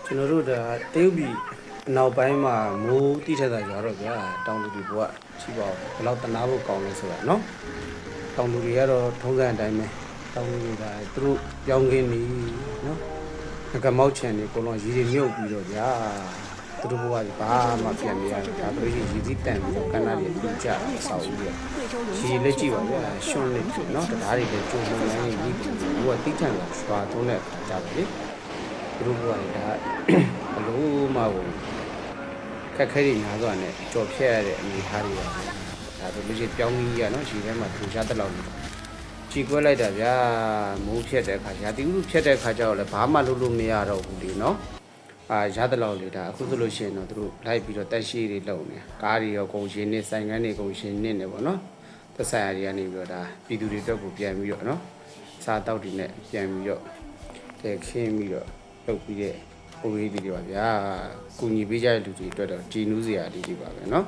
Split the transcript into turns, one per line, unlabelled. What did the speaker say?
ကျွန်တော်တို့ဒါတရုတ်ပြည်နောက်ပိုင်းမှာမိုးတိထက်တာကြတော့ဗျာတောင်လူတွေဘဝရှိပါဦးဘယ်လောက်တနာဖို့ကောင်းလဲဆိုတာနော်တောင်လူတွေကတော့ထုံးစံအတိုင်းပဲတောင်လူတွေကသူတို့ပြောင်းခင်းနေနော်ငကမောက်ချန်တွေအကုန်လုံးရည်ရည်မြုပ်ပြီးတော့ဗျာသူတို့ဘဝကြီးဘာမှပြန်မရဘူးဒါဆိုရင်ရည်စည်းတန်ပြီးတော့ကန္နာတွေပြကြဆောက်ပြီးတော့ရည်လက်ကြည့်ပါဗျာရှွန်းနေပြီနော်တရားတွေလည်းကျုံမှန်းနေပြီးဘဝတိထန်ကရွာသွန်းတဲ့အခါကြပါလေသူတို့ဘဝကြီးဒါဘလို့မှခက်ခဲတွေများစွာနဲ့ကြော်ဖြတ်ရတဲ့အနေအထားတွေပါဒါဆိုလို့ရှိရင်ပြောင်းကြီးရနော်ခြေထဲမှာထူရှားတဲ့လောက်ခြေကွဲလိုက်တာဗျာမိုးဖြတ်တဲ့အခါရာသီဥတုဖြတ်တဲ့အခါကျတော့လည်းဘာမှလုပ်လို့မရတော့ဘူးလေနော်ရတဲ့လောက်လေဒါအခုဆိုလို့ရှိရင်တော့သူတို့လိုက်ပြီးတော့တက်ရှိတွေလုံနေကားတွေရောကုန်ရှင်နေဆိုင်ကန်းတွေကုန်ရှင်နေနေပေါ့နော်သက်ဆိုင်ရာတွေကနေပြီးတော့ဒါပြည်သူတွေအတွက်ကိုပြန်ပြီးတော့နော်စားတောက်တွေနဲ့ပြန်ပြီးတော့တဲခင်းပြီးတော့လုပ်ပြီးတဲ့ဟိုရေးတွေပါဗျာကုညီပေးကြတဲ့လူတွေအတွက်တော့ကြည်နူးစရာလေးတွေပါပဲเนาะ